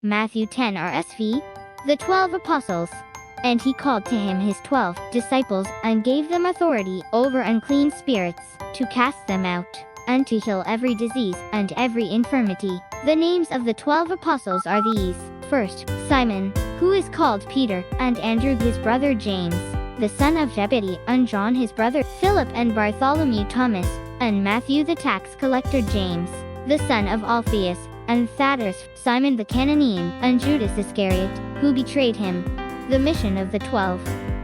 Matthew 10 RSV. The 12 Apostles. And he called to him his 12 disciples, and gave them authority over unclean spirits, to cast them out, and to heal every disease, and every infirmity. The names of the 12 apostles are these. First, Simon, who is called Peter, and Andrew his brother James, the son of Zebedee, and John his brother, Philip and Bartholomew Thomas, and Matthew the tax collector, James, the son of Alphaeus, and Thaddeus, Simon the Cananean, and Judas Iscariot, who betrayed him. The mission of the 12.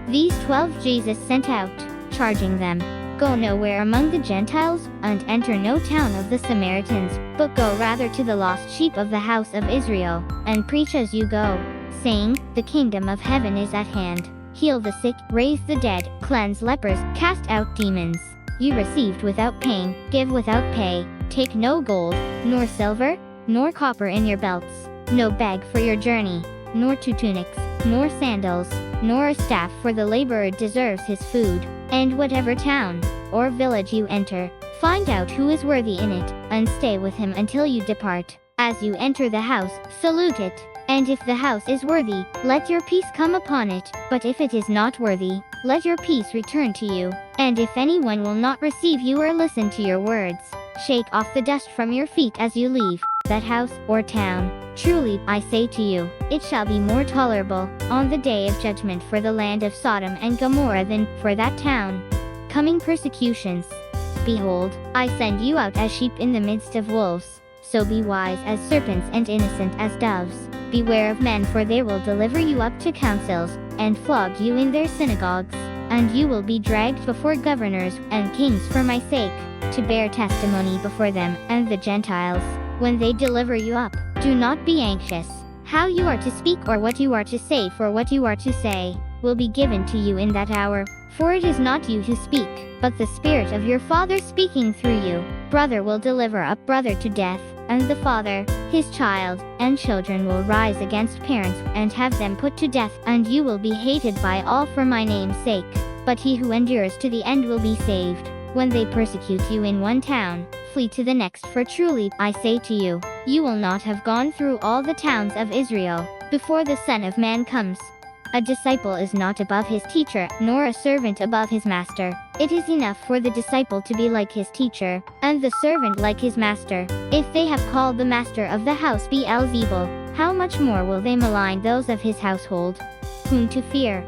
These 12 Jesus sent out, charging them, "Go nowhere among the Gentiles, and enter no town of the Samaritans, but go rather to the lost sheep of the house of Israel, and preach as you go, saying, The kingdom of heaven is at hand. Heal the sick, raise the dead, cleanse lepers, cast out demons. You received without paying, give without pay. Take no gold, nor silver, nor copper in your belts, no bag for your journey, nor 2 tunics, nor sandals, nor a staff, for the laborer deserves his food. And whatever town or village you enter, find out who is worthy in it, and stay with him until you depart. As you enter the house, salute it. And if the house is worthy, let your peace come upon it, but if it is not worthy, let your peace return to you. And if anyone will not receive you or listen to your words, shake off the dust from your feet as you leave that house or town. Truly, I say to you, it shall be more tolerable on the day of judgment for the land of Sodom and Gomorrah than for that town. Coming persecutions. Behold, I send you out as sheep in the midst of wolves. So be wise as serpents and innocent as doves. Beware of men, for they will deliver you up to councils, and flog you in their synagogues. And you will be dragged before governors and kings for my sake, to bear testimony before them and the Gentiles. When they deliver you up, do not be anxious how you are to speak or what you are to say, for what you are to say will be given to you in that hour. For it is not you who speak, but the Spirit of your Father speaking through you. Brother will deliver up brother to death, and the father his child, and children will rise against parents and have them put to death, and you will be hated by all for my name's sake. But he who endures to the end will be saved. When they persecute you in one town, flee to the next, for truly, I say to you, you will not have gone through all the towns of Israel before the Son of Man comes. A disciple is not above his teacher, nor a servant above his master. It is enough for the disciple to be like his teacher, and the servant like his master. If they have called the master of the house Beelzebul, how much more will they malign those of his household? Whom to fear?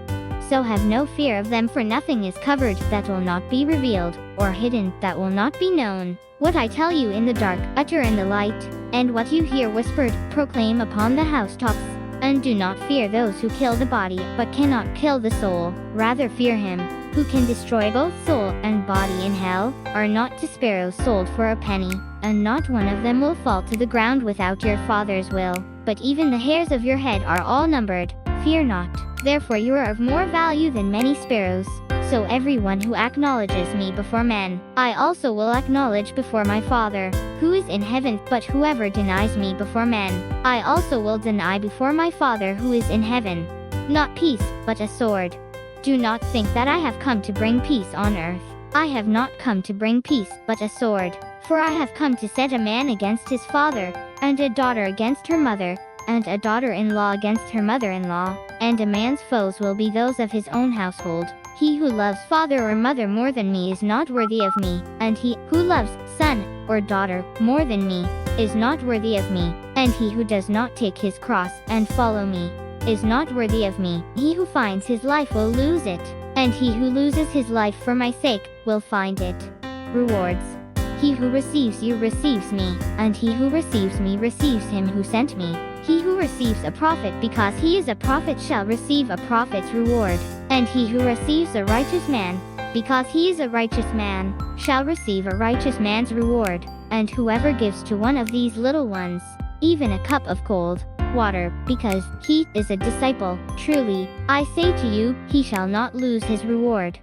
So have no fear of them, for nothing is covered that will not be revealed, or hidden that will not be known. What I tell you in the dark, utter in the light, and what you hear whispered, proclaim upon the housetops. And do not fear those who kill the body, but cannot kill the soul. Rather fear him who can destroy both soul and body in hell. Are not 2 sparrows sold for a penny, and not one of them will fall to the ground without your Father's will? But even the hairs of your head are all numbered. Fear not, therefore you are of more value than many sparrows. So everyone who acknowledges me before men, I also will acknowledge before my Father, who is in heaven. But whoever denies me before men, I also will deny before my Father who is in heaven. Not peace, but a sword. Do not think that I have come to bring peace on earth. I have not come to bring peace, but a sword. For I have come to set a man against his father, and a daughter against her mother, and a daughter-in-law against her mother-in-law, and a man's foes will be those of his own household. He who loves father or mother more than me is not worthy of me, and he who loves son or daughter more than me is not worthy of me, and he who does not take his cross and follow me is not worthy of me. He who finds his life will lose it, and he who loses his life for my sake will find it. Rewards. He who receives you receives me, and he who receives me receives him who sent me. He who receives a prophet because he is a prophet shall receive a prophet's reward, and he who receives a righteous man because he is a righteous man shall receive a righteous man's reward. And whoever gives to one of these little ones even a cup of cold water because he is a disciple, truly, I say to you, he shall not lose his reward.